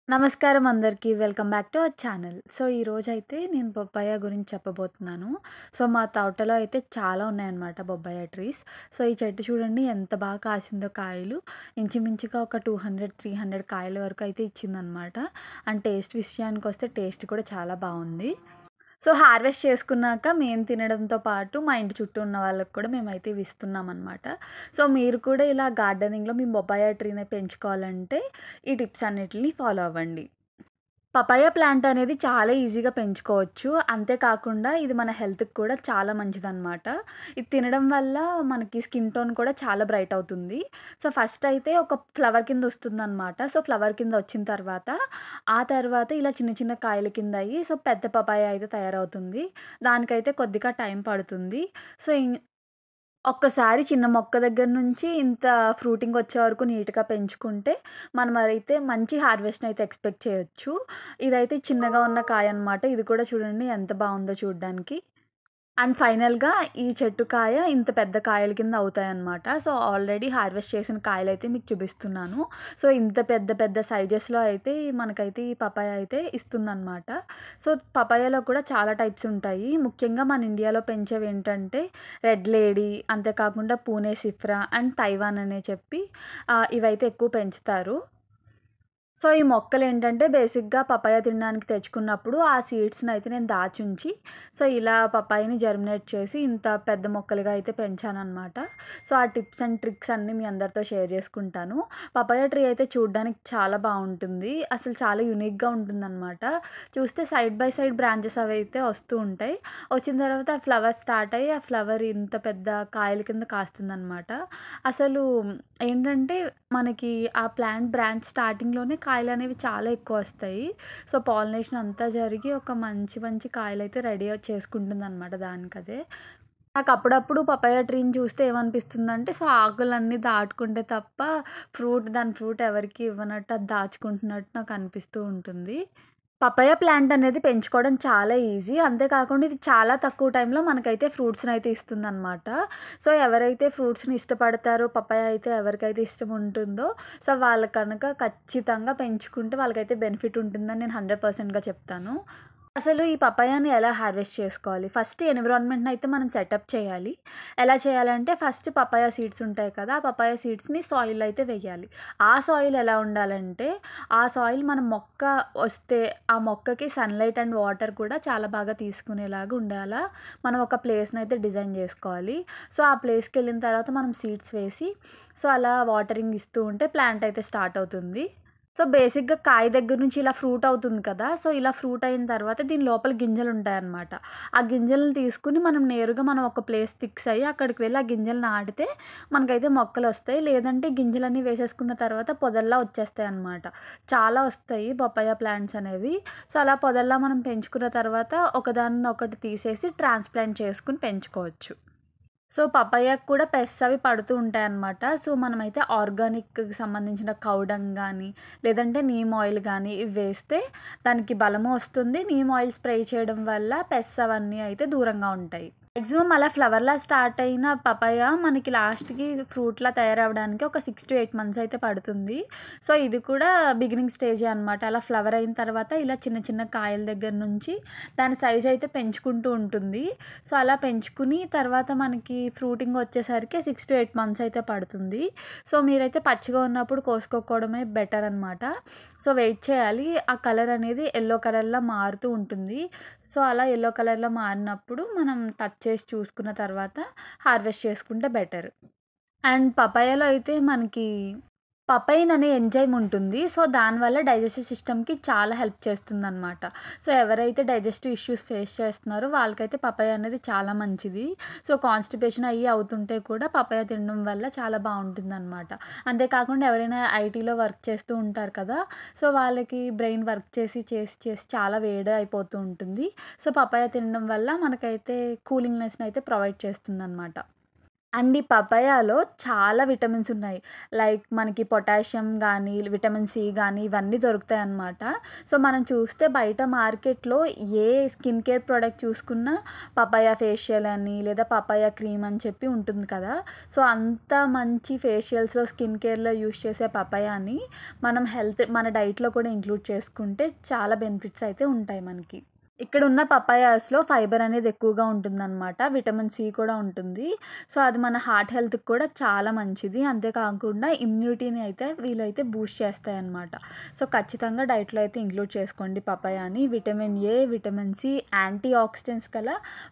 నమస్కారం అందరికీ. Welcome back to our channel. So, ఈరోజైతే నేను బొప్పాయ గురించి చెప్పబోతున్నాను. సో, మా తోటలో అయితే చాలా ఉన్నాయన్నమాట బొబ్బాయ ట్రీస్. సో, ఈ చెట్టు చూడండి ఎంత బాగా కాసిందో కాయలు. ఇంచుమించుగా ఒక 200, 300 కాయల వరకు అయితే ఇచ్చిందనమాట. అండ్ టేస్ట్ విషయానికొస్తే టేస్ట్ కూడా చాలా బావుంది. సో, హార్వెస్ట్ చేసుకున్నాక మేము తినడంతో పాటు మా ఇంటి చుట్టూ ఉన్న వాళ్ళకి కూడా మేమైతే ఇవి ఇస్తున్నామనమాట. సో, మీరు కూడా ఇలా గార్డెనింగ్‌లో మీ బొప్పాయ ట్రీని పెంచుకోవాలంటే ఈ టిప్స్ అన్నిటిని ఫాలో అవ్వండి. పపాయ ప్లాంట్ అనేది చాలా ఈజీగా పెంచుకోవచ్చు. అంతే కాకుండా ఇది మన హెల్త్‌కి కూడా చాలా మంచిదనమాట. ఇది తినడం వల్ల మనకి స్కిన్ టోన్ కూడా చాలా బ్రైట్ అవుతుంది. సో, ఫస్ట్ అయితే ఒక ఫ్లవర్ కింద వస్తుందనమాట. సో, ఫ్లవర్ కింద వచ్చిన తర్వాత, ఆ తర్వాత ఇలా చిన్న చిన్న కాయల కింద అయ్యి సో, పెద్ద పపాయ అయితే తయారవుతుంది. దానికైతే కొద్దిగా టైం పడుతుంది. సో, ఒక్కసారి చిన్న మొక్క దగ్గర నుంచి ఇంత ఫ్రూటింగ్ వచ్చే వరకు నీట్‌గా పెంచుకుంటే, మనమైతే మంచి హార్వెస్ట్‌నయితే ఎక్స్‌పెక్ట్ చేయొచ్చు. ఇదైతే చిన్నగా ఉన్న కాయన్నమాట. ఇది కూడా చూడండి ఎంత బావుందో చూడ్డానికి. అండ్ ఫైనల్‌గా ఈ చెట్టు కాయ ఇంత పెద్ద కాయల కింద అవుతాయన్నమాట. సో, ఆల్రెడీ హార్వెస్ట్ చేసిన కాయలైతే మీకు చూపిస్తున్నాను. సో, ఇంత పెద్ద పెద్ద సైజెస్‌లో అయితే మనకైతే ఈ పపాయ అయితే ఇస్తుందన్నమాట. సో, పపాయాలో కూడా చాలా టైప్స్ ఉంటాయి. ముఖ్యంగా మన ఇండియాలో పెంచేవేంటంటే రెడ్ లేడీ, అంతేకాకుండా పూణే సిఫ్రా అండ్ తైవాన్ అనే చెప్పి ఇవైతే ఎక్కువ పెంచుతారు. సో, ఈ మొక్కలేంటంటే బేసిక్‌గా పపాయ తినడానికి తెచ్చుకున్నప్పుడు ఆ సీడ్స్‌నయితే నేను దాచుంచి, సో, ఇలా పపాయని జర్మినేట్ చేసి ఇంత పెద్ద మొక్కలుగా అయితే పెంచాననమాట. సో, ఆ టిప్స్ అండ్ ట్రిక్స్ అన్నీ మీ అందరితో షేర్ చేసుకుంటాను. పపాయ ట్రీ అయితే చూడ్డానికి చాలా బావుంటుంది. అసలు చాలా యూనిక్‌గా ఉంటుందనమాట. చూస్తే సైడ్ బై సైడ్ బ్రాంచెస్ అవైతే వస్తూ ఉంటాయి. వచ్చిన తర్వాత ఆ ఫ్లవర్ స్టార్ట్ అయ్యి, ఆ ఫ్లవర్ ఇంత పెద్ద కాయల కింద కాస్తుందనమాట. అసలు ఏంటంటే మనకి ఆ ప్లాంట్ బ్రాంచ్ స్టార్టింగ్‌లోనే కాయలనేవి చాలా ఎక్కువొస్తాయి. సో, పాలినేషన్ అంతా జరిగి ఒక మంచి మంచి కాయలైతే రెడీ చేసుకుంటుందనమాట దానికదే. నాకప్పుడప్పుడు పపాయ ట్రీని చూస్తే ఏమనిపిస్తుందంటే, సో, ఆకులన్నీ దాటుకుంటే తప్ప దాని ఫ్రూట్ ఎవరికీ ఇవ్వనట్టు అది దాచుకుంటున్నట్టు నాకనిపిస్తూ ఉంటుంది. పపాయ ప్లాంట్ అనేది పెంచుకోవడం చాలా ఈజీ. అంతే కాకుండా ఇది చాలా తక్కువ టైంలో మనకైతే ఫ్రూట్స్‌నైతే ఇస్తుందనమాట. సో, ఎవరైతే ఫ్రూట్స్‌ని ఇష్టపడతారో, పపాయ అయితే ఎవరికైతే ఇష్టం ఉంటుందో, సో, వాళ్ళు కనుక ఖచ్చితంగా పెంచుకుంటే వాళ్ళకైతే బెనిఫిట్ ఉంటుందని నేను 100%గా చెప్తాను. అసలు ఈ పపాయాని ఎలా హార్వెస్ట్ చేసుకోవాలి? ఫస్ట్ ఎన్విరాన్మెంట్‌నయితే మనం సెటప్ చేయాలి. ఎలా చేయాలంటే ఫస్ట్ పపాయ సీడ్స్ ఉంటాయి కదా! ఆ పపాయ సీడ్స్‌ని సాయిల్‌లో అయితే వెయ్యాలి. ఆ సాయిల్ ఎలా ఉండాలంటే, ఆ సాయిల్ మన మొక్క వస్తే ఆ మొక్కకి సన్‌లైట్ అండ్ వాటర్ కూడా చాలా బాగా తీసుకునేలాగా ఉండాలా మనం ఒక ప్లేస్‌నయితే డిజైన్ జేసుకోవాలి. సో, ఆ ప్లేస్‌కెళ్ళిన తర్వాత మనం సీడ్స్ వేసి, సో, అలా వాటరింగ్ ఇస్తూ ఉంటే ప్లాంట్ అయితే స్టార్ట్ అవుతుంది. సో, బేసిక్‌గా కాయ దగ్గర నుంచి ఇలా ఫ్రూట్ అవుతుంది కదా! సో, ఇలా ఫ్రూట్ అయిన తర్వాత దీని లోపల గింజలుంటాయన్నమాట. ఆ గింజలను తీసుకొని మనం ఒక ప్లేస్ ఫిక్స్ అయ్యి అక్కడికి వెళ్ళి ఆ గింజలు నాటితే మనకైతే మొక్కలొస్తాయి. లేదంటే గింజలన్నీ వేసేసుకున్న తర్వాత పొదల్లా వచ్చేస్తాయన్నమాట. చాలా వస్తాయి బొప్పాయ ప్లాంట్స్ అనేవి. సో, అలా పొదల్లా మనం పెంచుకున్న తర్వాత ఒకదాన్నొకటి తీసేసి ట్రాన్స్‌ప్లాంట్ చేసుకొని పెంచుకోవచ్చు. సో, పపాయాకు కూడా పెస్ట్స్ అవి పడుతూ ఉంటాయన్నమాట. సో, మనమైతే ఆర్గానిక్‌కి సంబంధించిన కౌ డంగ్ గానీ, లేదంటే నీమ్ ఆయిల్ గానీ ఇవి వేస్తే దానికి బలము వస్తుంది. నీమ్ ఆయిల్ స్ప్రే చేయడం వల్ల పెస్ట్స్ అవన్నీ అయితే దూరంగా ఉంటాయి. మాక్సిమం అలా ఫ్లవర్‌లా స్టార్ట్ అయిన పపాయ మనకి లాస్ట్‌కి ఫ్రూట్‌లా తయారవ్వడానికి ఒక 6-8 మంత్స్ అయితే పడుతుంది. సో, ఇది కూడా బిగినింగ్ స్టేజే అనమాట. అలా ఫ్లవర్ అయిన తర్వాత ఇలా చిన్న చిన్న కాయల దగ్గర నుంచి దాని సైజ్ అయితే పెంచుకుంటూ ఉంటుంది. సో, అలా పెంచుకుని తర్వాత మనకి ఫ్రూటింగ్ వచ్చేసరికి 6-8 మంత్స్ అయితే పడుతుంది. సో, మీరైతే పచ్చిగా ఉన్నప్పుడు కోసుకోకపోవడమే బెటర్ అనమాట. సో, వెయిట్ చేయాలి. ఆ కలర్ అనేది యెల్లో కలర్‌లా మారుతూ ఉంటుంది. సో, అలా యెల్లో కలర్‌లో మారినప్పుడు మనం టచ్ చేసి చూసుకున్న తర్వాత హార్వెస్ట్ చేసుకుంటే బెటర్. అండ్ పపాయాలో అయితే మనకి పపైన్ అనే ఎంజైమ్ ఉంటుంది. సో, దానివల్ల డైజెస్టివ్ సిస్టమ్‌కి చాలా హెల్ప్ చేస్తుందనమాట. సో, ఎవరైతే డైజెస్టివ్ ఇష్యూస్ ఫేస్ చేస్తున్నారో వాళ్ళకైతే పపాయ అనేది చాలా మంచిది. సో, కాన్‌స్టిపేషన్ అయ్యి అవుతుంటే కూడా పపాయ తినడం వల్ల చాలా బావుంటుందనమాట. అంతేకాకుండా ఎవరైనా ఐటీలో వర్క్ చేస్తూ ఉంటారు కదా! సో, వాళ్ళకి బ్రెయిన్ వర్క్ చేసి, చేసి, చేసి చాలా వేడి అయిపోతూ ఉంటుంది. సో, పపాయ తినడం వల్ల మనకైతే కూలింగ్‌నెస్‌నయితే ప్రొవైడ్ చేస్తుందనమాట. అండ్ ఈ పపాయాలో చాలా విటమిన్స్ ఉన్నాయి. లైక్ మనకి పొటాషియం గానీ, విటమిన్ సి గానీ ఇవన్నీ దొరుకుతాయన్నమాట. సో, మనం చూస్తే బయట మార్కెట్‌లో ఏ స్కిన్ కేర్ ప్రొడక్ట్ చూసుకున్నా పపాయ ఫేషియల్ అని లేదా పపాయ క్రీమ్ అని చెప్పి ఉంటుంది కదా! సో, అంత మంచి ఫేషియల్స్‌లో, స్కిన్ కేర్‌లో యూజ్ చేసే పపాయాని మనం మన డైట్‌లో కూడా ఇంక్లూడ్ చేసుకుంటే చాలా బెనిఫిట్స్ అయితే ఉంటాయి మనకి. ఇక్కడున్న పపాయాస్‌లో ఫైబర్ అనేది ఎక్కువగా ఉంటుందనమాట. విటమిన్ సి కూడా ఉంటుంది. సో, అది మన హార్ట్ హెల్త్‌కి కూడా చాలా మంచిది. అంతే కాకుండా ఇమ్యూనిటీని అయితే వీళ్ళైతే బూస్ట్ చేస్తాయన్నమాట. సో, ఖచ్చితంగా డైట్‌లో అయితే ఇంక్లూడ్ చేసుకోండి పపాయాని. Vitamin A, vitamin C, antioxidants గల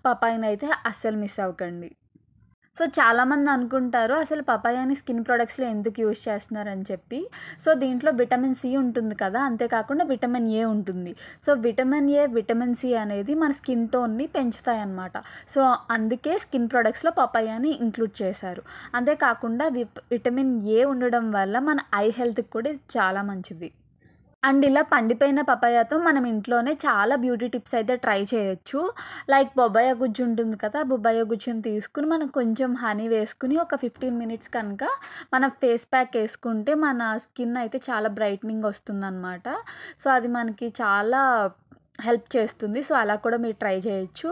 పపాయానైతే అస్సలు మిస్ అవ్వకండి. సో, చాలామంది అనుకుంటారు అసలు పపాయాని స్కిన్ ప్రొడక్ట్స్‌లో ఎందుకు యూజ్ చేస్తున్నారని చెప్పి. సో, దీంట్లో విటమిన్ సి ఉంటుంది కదా! అంతే కాకుండా విటమిన్ ఏ ఉంటుంది. So, vitamin A, vitamin C అనేది మన స్కిన్ టోన్‌ని పెంచుతాయన్నమాట. సో, అందుకే స్కిన్ ప్రొడక్ట్స్‌లో పపాయాని ఇంక్లూడ్ చేశారు. అంతే కాకుండా విటమిన్ ఏ ఉండడం వల్ల మన ఐ హెల్త్‌కి కూడా ఇది చాలా మంచిది. అండ్ ఇలా పండిపోయిన పపాయాతో మనం ఇంట్లోనే చాలా బ్యూటీ టిప్స్ అయితే ట్రై చేయొచ్చు. లైక్ బొబ్బాయ గుజ్జు ఉంటుంది కదా! బొబ్బాయ గుజ్జుని తీసుకొని మనం కొంచెం హనీ వేసుకొని ఒక 15 మినిట్స్ కనుక మనం ఫేస్ ప్యాక్ ఏసుకుంటే మన స్కిన్ అయితే చాలా బ్రైట్నింగ్ వస్తుందనమాట. సో, అది మనకి చాలా హెల్ప్ చేస్తుంది. సో, అలా కూడా మీరు ట్రై చేయొచ్చు.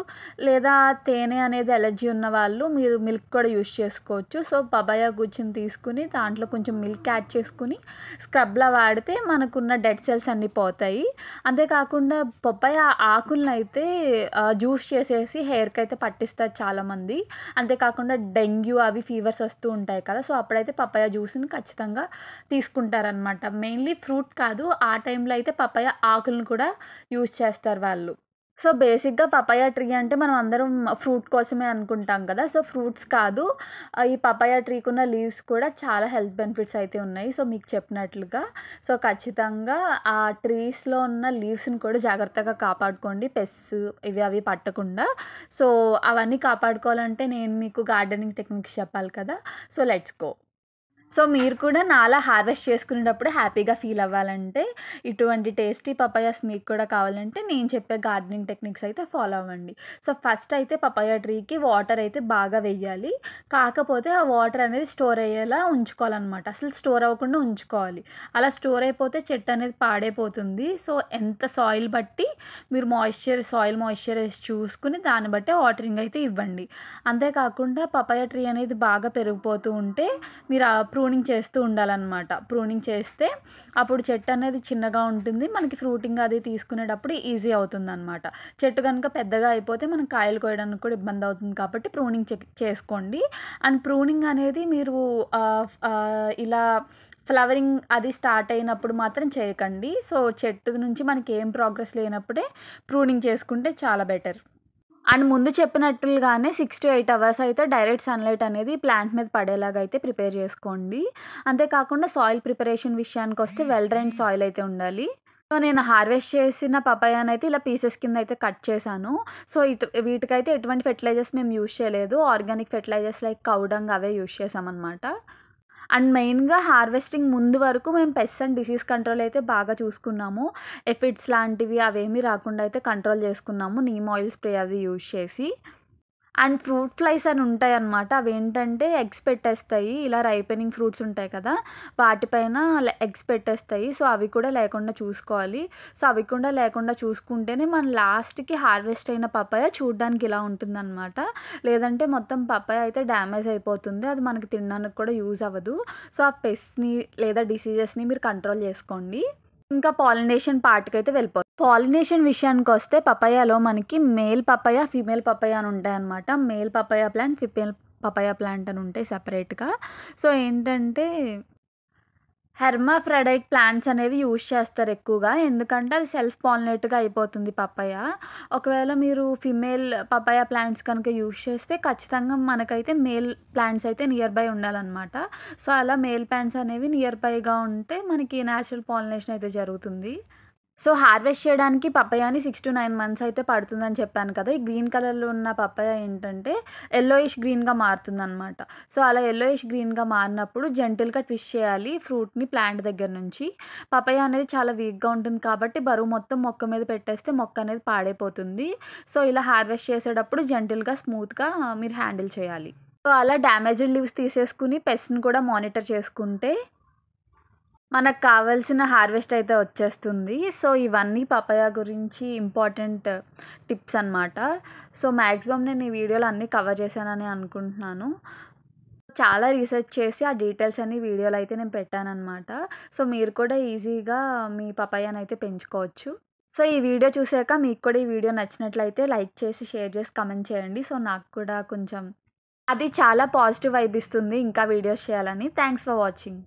లేదా తేనె అనేది అలర్జీ ఉన్నవాళ్ళు మీరు మిల్క్ కూడా యూజ్ చేసుకోవచ్చు. సో, పపాయ గుజ్జుని తీసుకొని దాంట్లో కొంచెం మిల్క్ యాడ్ చేసుకొని స్క్రబ్‌లా వాడితే మనకున్న డెడ్ సెల్స్ అన్నీ పోతాయి. అంతేకాకుండా పపాయ ఆకులనైతే జ్యూస్ చేసేసి హెయిర్‌కైతే పట్టిస్తారు చాలామంది. అంతేకాకుండా డెంగ్యూ అవి ఫీవర్స్ వస్తూ ఉంటాయి కదా! సో, అప్పుడైతే పపాయ జ్యూస్‌ని ఖచ్చితంగా తీసుకుంటారనమాట. మెయిన్‌లీ ఫ్రూట్ కాదు. ఆ టైంలో అయితే పపాయ ఆకులను కూడా యూజ్ చేస్తారు వాళ్ళు. సో, బేసిక్‌గా పపాయ ట్రీ అంటే మనం అందరం ఫ్రూట్ కోసమే అనుకుంటాం కదా! సో, ఫ్రూట్స్ కాదు. ఈ పపాయ ట్రీకున్న లీవ్స్ కూడా చాలా హెల్త్ బెనిఫిట్స్ అయితే ఉన్నాయి. సో, మీకు చెప్పినట్లుగా. సో, ఖచ్చితంగా ఆ ట్రీస్‌లో ఉన్న లీవ్స్‌ని కూడా జాగ్రత్తగా కాపాడుకోండి. పెస్ట్స్ ఇవి అవి పట్టకుండా. సో, అవన్నీ కాపాడుకోవాలంటే నేను మీకు గార్డెనింగ్ టెక్నిక్స్ చెప్పాలి కదా! So, let's go. సో, మీరు కూడా నాలా హార్వెస్ట్ చేసుకునేటప్పుడు హ్యాపీగా ఫీల్ అవ్వాలంటే, ఇటువంటి టేస్టీ పపాయాస్ మీకు కూడా కావాలంటే, నేను చెప్పే గార్డెనింగ్ టెక్నిక్స్ అయితే ఫాలో అవ్వండి. సో, ఫస్ట్ అయితే పపాయ ట్రీకి వాటర్ అయితే బాగా వెయ్యాలి. కాకపోతే ఆ వాటర్ అనేది స్టోర్ అయ్యేలా ఉంచుకోవాలనమాట. అసలు స్టోర్ అవ్వకుండా ఉంచుకోవాలి. అలా స్టోర్ అయిపోతే చెట్టు అనేది పాడైపోతుంది. సో, ఎంత సాయిల్ బట్టి మీరు సాయిల్ మాయిశ్చరైజ్ చూసుకొని దాన్ని బట్టే వాటరింగ్ అయితే ఇవ్వండి. అంతేకాకుండా పపాయ ట్రీ అనేది బాగా పెరిగిపోతూ ఉంటే మీరు ప్రూనింగ్ చేస్తూ ఉండాలనమాట. ప్రూనింగ్ చేస్తే అప్పుడు చెట్టు అనేది చిన్నగా ఉంటుంది. మనకి ఫ్రూటింగ్ అది తీసుకునేటప్పుడు ఈజీ అవుతుందనమాట. చెట్టు గనుక పెద్దగా అయిపోతే మనం కాయలు కోయడానికి కూడా ఇబ్బంది అవుతుంది కాబట్టి ప్రూనింగ్ చేసుకోండి. అండ్ ప్రూనింగ్ అనేది మీరు ఇలా ఫ్లవరింగ్ అది స్టార్ట్ అయినప్పుడు మాత్రం చేయకండి. సో, చెట్టు నుంచి మనకి ఏం ప్రోగ్రెస్ లేనప్పుడే ప్రూనింగ్ చేసుకుంటే చాలా బెటర్. అండ్ ముందు చెప్పినట్లుగానే 6-8 అవర్స్ అయితే డైరెక్ట్ సన్‌లైట్ అనేది ప్లాంట్ మీద పడేలాగా అయితే ప్రిపేర్ చేసుకోండి. అంతేకాకుండా సాయిల్ ప్రిపరేషన్ విషయానికొస్తే వెల్ డ్రైన్డ్ సాయిల్ అయితే ఉండాలి. సో, నేను హార్వెస్ట్ చేసిన పపాయానైతే ఇలా పీసెస్ కింద అయితే కట్ చేశాను. సో, వీటికైతే ఎటువంటి ఫెర్టిలైజర్స్ మేము యూజ్ చేయలేదు. Organic fertilisers like cow dung అవే యూజ్ చేశామనమాట. అండ్ మెయిన్‌గా హార్వెస్టింగ్ ముందు వరకు మేము పెస్ట్ అండ్ డిసీజ్ కంట్రోల్ అయితే బాగా చూసుకున్నాము. ఎఫిడ్స్ లాంటివి అవేమీ రాకుండా అయితే కంట్రోల్ చేసుకున్నాము. నీమ్ ఆయిల్ స్ప్రే అది యూజ్ చేసి. అండ్ ఫ్రూట్ ఫ్లైస్ అని ఉంటాయన్నమాట. అవేంటంటే ఎగ్స్ పెట్టేస్తాయి. ఇలా రైపెనింగ్ ఫ్రూట్స్ ఉంటాయి కదా! వాటిపైన ఎగ్స్ పెట్టేస్తాయి. సో, అవి కూడా లేకుండా చూసుకోవాలి. సో, అవి కూడా లేకుండా చూసుకుంటేనే మన లాస్ట్‌కి హార్వెస్ట్ అయిన పపాయ చూడ్డానికి ఇలా ఉంటుందన్నమాట. లేదంటే మొత్తం పపాయ అయితే డ్యామేజ్ అయిపోతుంది. అది మనకి తినడానికి కూడా యూజ్ అవ్వదు. సో, ఆ పెస్ట్‌ని లేదా డిసీజెస్‌ని మీరు కంట్రోల్ చేసుకోండి. ఇంకా పాలినేషన్ పార్ట్‌కైతే వెళ్ళిపోదాం. పాలినేషన్ విషయానికొస్తే పపాయాలో మనకి మేల్ పపాయ, ఫీమేల్ పపాయ అని ఉంటాయన్నమాట. Male papaya plant, female papaya plant అని ఉంటాయి సెపరేట్‌గా. సో, ఏంటంటే హెర్మాఫ్రోడైట్ ప్లాంట్స్ అనేవి యూజ్ చేస్తారు ఎక్కువగా. ఎందుకంటే అది సెల్ఫ్ పాలినేట్‌గా అయిపోతుంది పపాయ. ఒకవేళ మీరు ఫీమేల్ పపాయ ప్లాంట్స్ కనుక యూజ్ చేస్తే ఖచ్చితంగా మనకైతే మేల్ ప్లాంట్స్ అయితే నియర్ బై ఉండాలనమాట. సో, అలా మేల్ ప్లాంట్స్ అనేవి నియర్ బైగా ఉంటే మనకి నేచురల్ పాలినేషన్ అయితే జరుగుతుంది. సో, హార్వెస్ట్ చేయడానికి పపాయాని 6-9 మంత్స్ అయితే పడుతుందని చెప్పాను కదా! ఈ గ్రీన్ కలర్‌లో ఉన్న పపాయ ఏంటంటే యెల్లోయిష్ గ్రీన్‌గా మారుతుందనమాట. సో, అలా యెల్లోయిష్ గ్రీన్‌గా మారినప్పుడు జెంటిల్‌గా ట్విస్ట్ చేయాలి ఫ్రూట్‌ని ప్లాంట్ దగ్గర నుంచి. పపాయ అనేది చాలా వీక్‌గా ఉంటుంది కాబట్టి బరువు మొత్తం మొక్క మీద పెట్టేస్తే మొక్క అనేది పాడైపోతుంది. సో, ఇలా హార్వెస్ట్ చేసేటప్పుడు జెంటిల్‌గా, స్మూత్‌గా మీరు హ్యాండిల్ చేయాలి. సో, అలా డ్యామేజ్డ్ లీవ్స్ తీసేసుకొని పెస్ట్‌ని కూడా మానిటర్ చేసుకుంటే మనకు కావాల్సిన హార్వెస్ట్ అయితే వచ్చేస్తుంది. సో, ఇవన్నీ పపాయ గురించి ఇంపార్టెంట్ టిప్స్ అనమాట. సో, మాక్సిమం నేను ఈ వీడియోలో అన్నీ కవర్ చేశానని అనుకుంటున్నాను. చాలా రీసెర్చ్ చేసి ఆ డీటెయిల్స్ అన్ని వీడియోలో అయితే నేను పెట్టాననమాట. సో, మీరు కూడా ఈజీగా మీ పపాయానైతే పెంచుకోవచ్చు. సో, ఈ వీడియో చూసాక మీకు కూడా ఈ వీడియో నచ్చినట్లయితే లైక్ చేసి, షేర్ చేసి, కామెంట్ చేయండి. సో, నాకు కూడా కొంచెం అది చాలా పాజిటివ్ వైబ్ ఇస్తుంది ఇంకా వీడియోస్ చేయాలని. Thanks for watching.